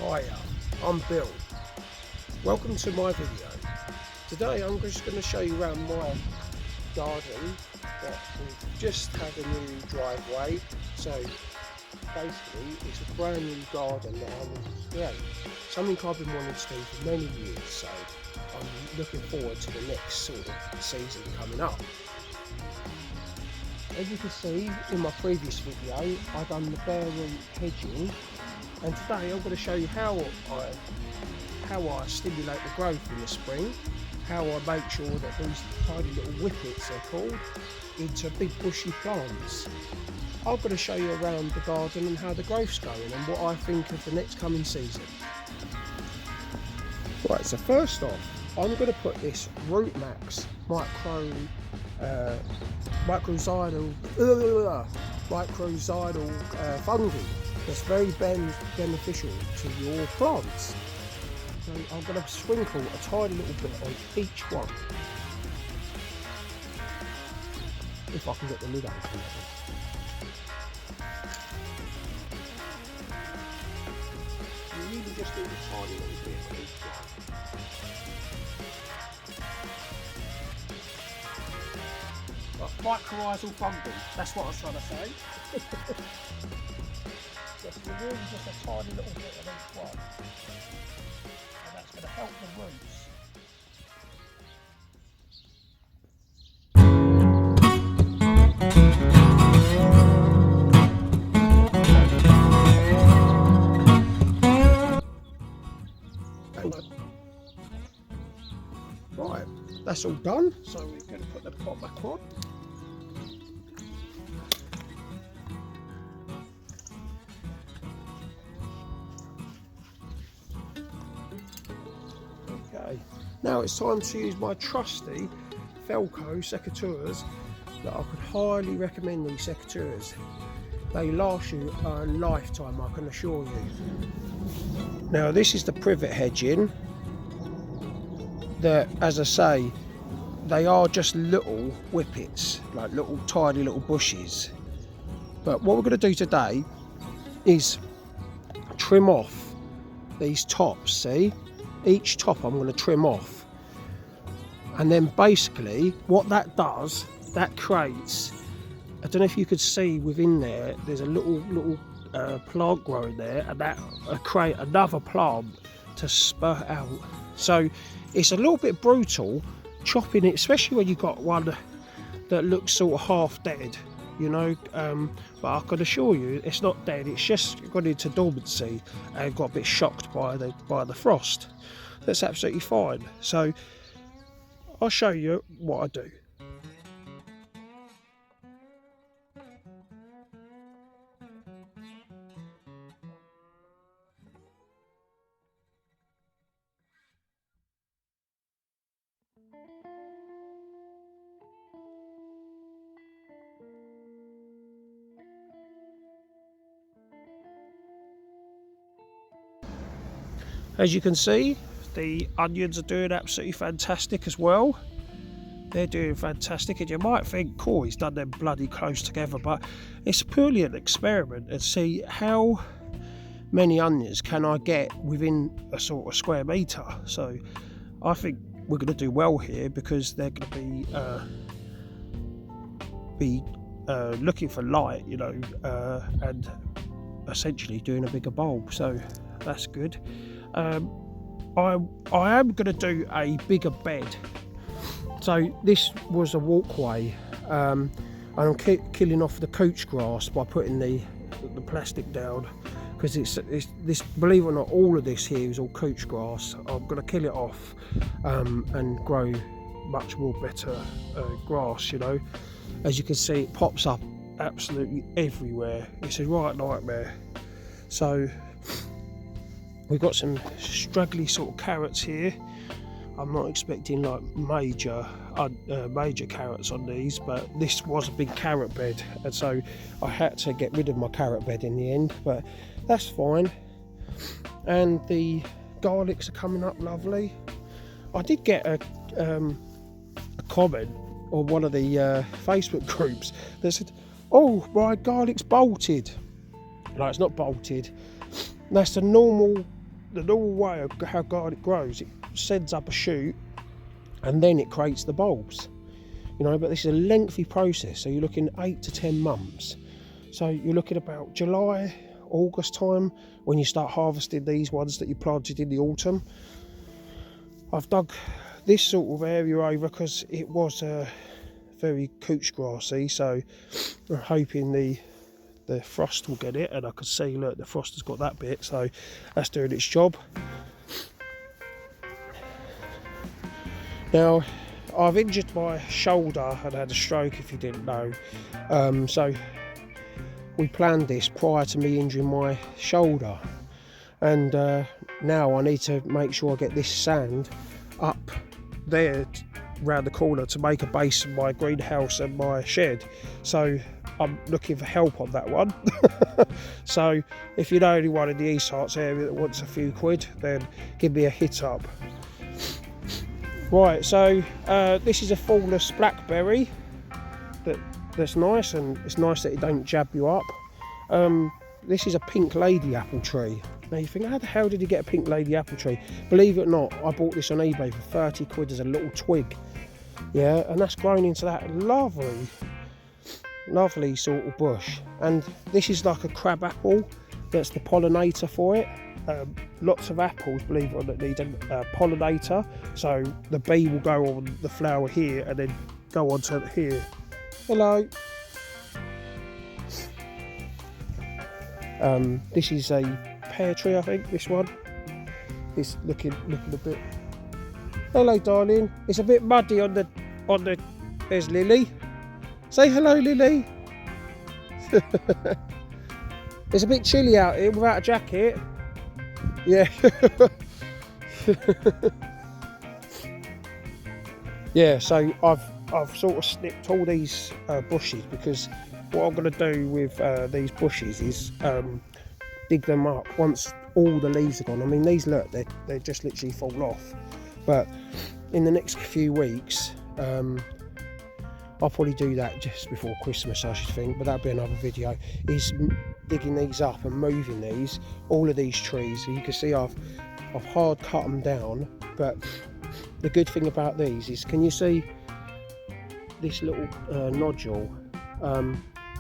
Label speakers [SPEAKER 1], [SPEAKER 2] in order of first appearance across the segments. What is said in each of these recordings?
[SPEAKER 1] Hiya, I'm Bill. Welcome to my video. Today I'm just going to show you around my garden that we've just had a new driveway. So basically it's a brand new garden that I want to create. Something I've been wanting to do for many years, so I'm looking forward to the next sort of season coming up. As you can see in my previous video, I've done the bare root hedging, and today I'm going to show you how I stimulate the growth in the spring, how I make sure that these tiny little whippets, they're called, into big bushy plants. I'm going to show you around the garden and how the growth's going and what I think of the next coming season. Right, so first off, I'm going to put this Root Max microzyidal fungi that's very beneficial to your plants. So I'm going to sprinkle a tiny little bit on each one, if I can get the lid open. You really just do a tiny little bit on each one. Mycorrhizal fungi, that's what I was trying to say. Just really just a tiny little bit of each one, and that's going to help the roots. Right, that's all done, so we're going to put the pot back on. Okay, now it's time to use my trusty Felco secateurs that I could highly recommend. These secateurs, they last you a lifetime, I can assure you. Now this is the Privet Hedging that, as I say, they are just little whippets, like little tiny little bushes. But what we're going to do today is trim off these tops. See, each top I'm going to trim off, and then basically what that does, that creates, I don't know if you could see within there, there's a little plant growing there, and that create another plant to spurt out. So it's a little bit brutal chopping it, especially when you've got one that looks sort of half dead, you know, but I can assure you it's not dead, it's just gone into dormancy and got a bit shocked by the frost. That's absolutely fine. So I'll show you what I do. As you can see, the onions are doing absolutely fantastic as well. They're doing fantastic, and you might think, cool, he's done them bloody close together, but it's purely an experiment and see how many onions can I get within a sort of square metre. So I think we're going to do well here, because they're going to be looking for light, you know, and essentially doing a bigger bulb. So that's good. I am going to do a bigger bed. So this was a walkway, and I'm killing off the couch grass by putting the plastic down, because it's this, believe it or not, all of this here is all couch grass. I'm going to kill it off and grow much more better grass, you know. As you can see, it pops up absolutely everywhere. It's a right nightmare. So we've got some straggly sort of carrots here. I'm not expecting like major carrots on these, but this was a big carrot bed, and so I had to get rid of my carrot bed in the end, but that's fine. And the garlics are coming up lovely. I did get a comment on one of the Facebook groups that said, oh, my garlic's bolted. No, it's not bolted. That's the normal the normal way of how garlic grows, it sends up a shoot and then it creates the bulbs, you know. But this is a lengthy process, so you're looking 8 to 10 months. So you're looking about July, August time when you start harvesting these ones that you planted in the autumn. I've dug this sort of area over because it was very couch grassy, so we're hoping the frost will get it, and I can see, look, the frost has got that bit, so that's doing its job. Now, I've injured my shoulder and had a stroke, if you didn't know, so we planned this prior to me injuring my shoulder, and now I need to make sure I get this sand up there round the corner to make a base for my greenhouse and my shed. So I'm looking for help on that one. So if you know anyone in the East Herts area that wants a few quid, then give me a hit up. Right, so this is a fallus blackberry that's nice, and it's nice that it don't jab you up. This is a pink lady apple tree. Now you think, how the hell did you get a pink lady apple tree? Believe it or not, I bought this on eBay for 30 quid as a little twig. Yeah, and that's grown into that lovely sort of bush. And this is like a crab apple. That's the pollinator for it. Lots of apples, believe it or not, need a pollinator. So the bee will go on the flower here and then go on to here. Hello. This is a pear tree, I think, this one. It's looking a bit... Hello, darling. It's a bit muddy on the... There's Lily. Say hello, Lily. It's a bit chilly out here without a jacket. Yeah. Yeah, so I've sort of snipped all these bushes, because what I'm going to do with these bushes is dig them up once all the leaves are gone. I mean, these, look, they just literally fall off. But in the next few weeks, I'll probably do that just before Christmas, I should think, but that'll be another video, is digging these up and moving these, all of these trees. So you can see I've hard cut them down, but the good thing about these is, can you see this little nodule?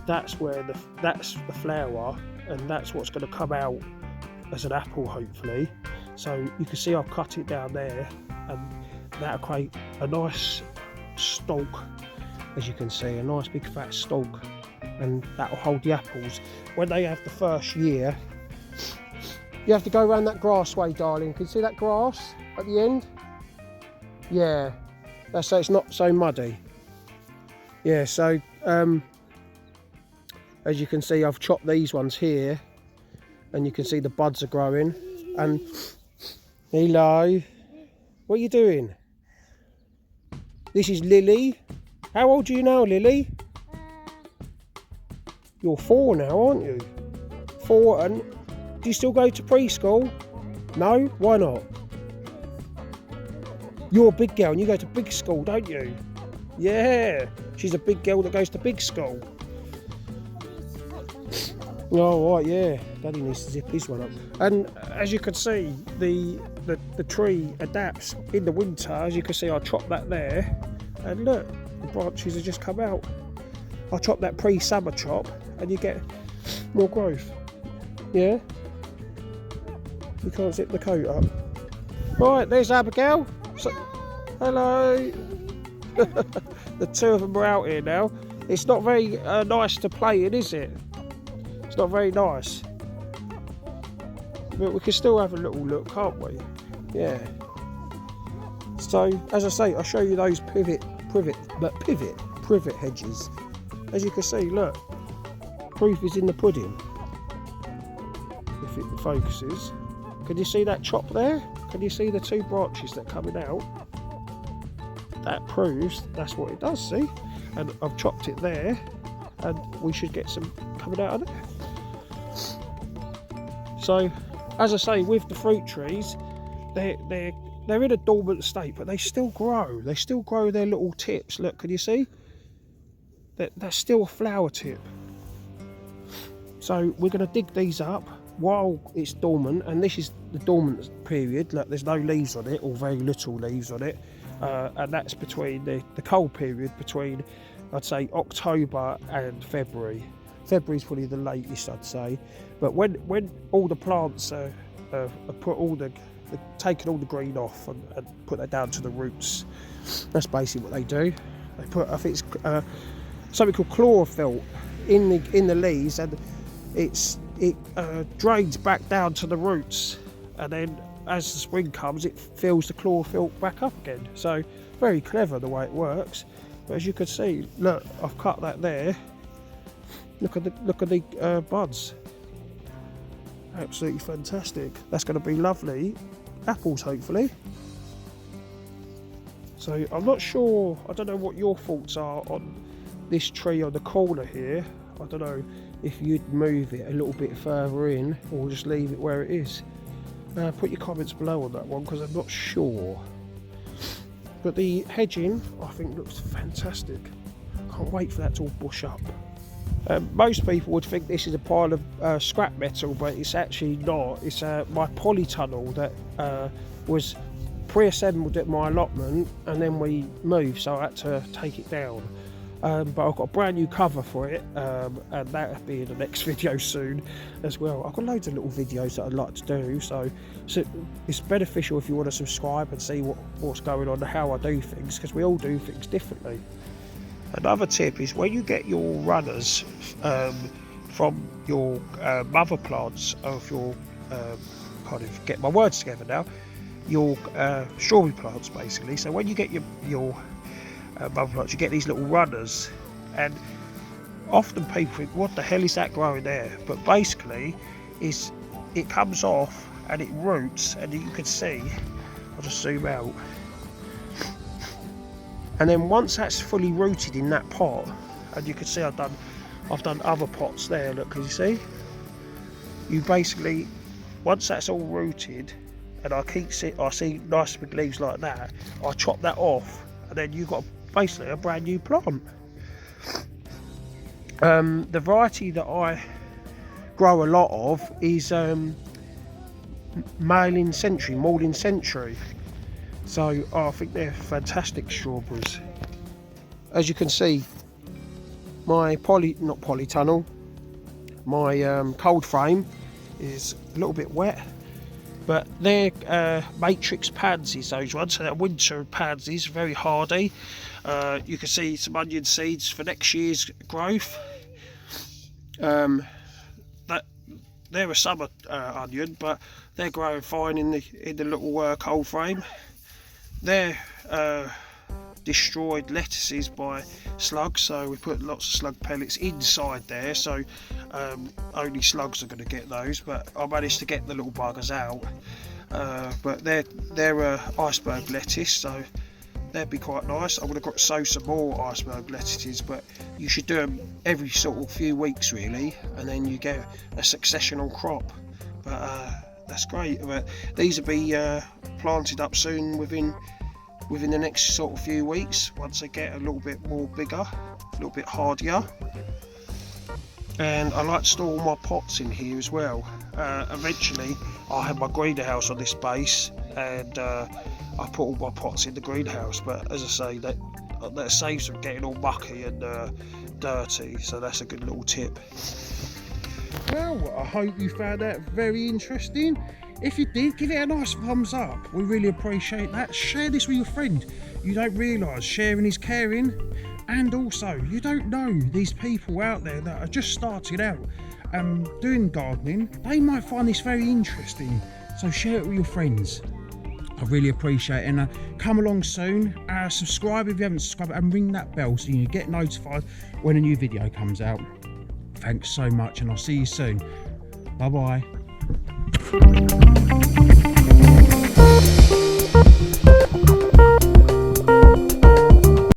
[SPEAKER 1] That's the flower, and that's what's going to come out as an apple, hopefully. So you can see I've cut it down there, and that'll create a nice stalk, as you can see, a nice big fat stalk, and that'll hold the apples. When they have the first year, you have to go around that grass way, darling. Can you see that grass at the end? Yeah, that's so it's not so muddy. Yeah, so as you can see, I've chopped these ones here, and you can see the buds are growing. And hello, what are you doing? This is Lily. How old are you now, Lily? You're 4 now, aren't you? 4, and do you still go to preschool? No? Why not? You're a big girl and you go to big school, don't you? Yeah, she's a big girl that goes to big school. Oh, right, yeah. Daddy needs to zip his one up. And as you can see, the tree adapts in the winter. As you can see, I chopped that there, and look, the branches have just come out. I chopped that pre-summer chop, and you get more growth. Yeah. You can't zip the coat up. Right, there's Abigail. So, hello. The two of them are out here now. It's not very nice to play in, is it? It's not very nice. But we can still have a little look, can't we? Yeah. So, as I say, I'll show you those privet hedges. As you can see, look, proof is in the pudding. If it focuses. Can you see that chop there? Can you see the 2 branches that are coming out? That proves that's what it does, see? And I've chopped it there, and we should get some coming out of there. So, as I say, with the fruit trees, they're in a dormant state, but they still grow. They still grow their little tips. Look, can you see? That's still a flower tip. So we're going to dig these up, while it's dormant, and this is the dormant period, look, there's no leaves on it, or very little leaves on it, and that's between the cold period between, I'd say, October and February. February's probably the latest, I'd say. But when all the plants are put all the taken all the green off and put that down to the roots, that's basically what they do. They put, I think it's something called chlorophyll in the leaves, and it drains back down to the roots, and then as the spring comes, it fills the chlorophyll back up again. So very clever the way it works. But as you can see, look, I've cut that there. Look at the buds. Absolutely fantastic. That's going to be lovely apples, hopefully. So I'm not sure, I don't know what your thoughts are on this tree on the corner here. I don't know if you'd move it a little bit further in or just leave it where it is. Put your comments below on that one, because I'm not sure. But the hedging, I think, looks fantastic. Can't wait for that to all bush up. Most people would think this is a pile of scrap metal, but it's actually not. It's my polytunnel that was pre-assembled at my allotment, and then we moved, so I had to take it down. But I've got a brand new cover for it, and that'll be in the next video soon as well. I've got loads of little videos that I'd like to do, so it's beneficial if you want to subscribe and see what's going on and how I do things, because we all do things differently. Another tip is when you get your runners from your mother plants, or if you're kind of get my words together now, your strawberry plants basically. So when you get your mother plants, you get these little runners, and often people think, what the hell is that growing there? But basically it comes off and it roots, and you can see, I'll just zoom out, and then once that's fully rooted in that pot, and you can see I've done other pots there, look, can you see? You basically, once that's all rooted and I see nice big leaves like that, I chop that off, and then you've got basically a brand new plant. The variety that I grow a lot of is Malin Century. So I think they're fantastic strawberries. As you can see, my polytunnel, my cold frame is a little bit wet, but they're matrix pansies, those ones. So they're winter pansies, very hardy. You can see some onion seeds for next year's growth. They're a summer onion, but they're growing fine in the little cold frame. They're destroyed lettuces by slugs, so we put lots of slug pellets inside there, so only slugs are going to get those, but I managed to get the little buggers out. But they're iceberg lettuce, so they'd be quite nice. I'm going to sow some more iceberg lettuces, but you should do them every sort of few weeks really, and then you get a successional crop. But that's great. But these will be planted up soon within the next sort of few weeks, once they get a little bit more bigger, a little bit hardier. And I like to store all my pots in here as well. Eventually I'll have my greenhouse on this base, and I put all my pots in the greenhouse, but as I say, that saves them getting all mucky and dirty, so that's a good little tip. Well, I hope you found that very interesting. If you did, give it a nice thumbs up, we really appreciate that. Share this with your friend. You don't realise sharing is caring, and also you don't know these people out there that are just starting out doing gardening. They might find this very interesting, so share it with your friends. I really appreciate it, and come along soon. Subscribe if you haven't subscribed, and ring that bell so you get notified when a new video comes out. Thanks so much, and I'll see you soon. Bye bye.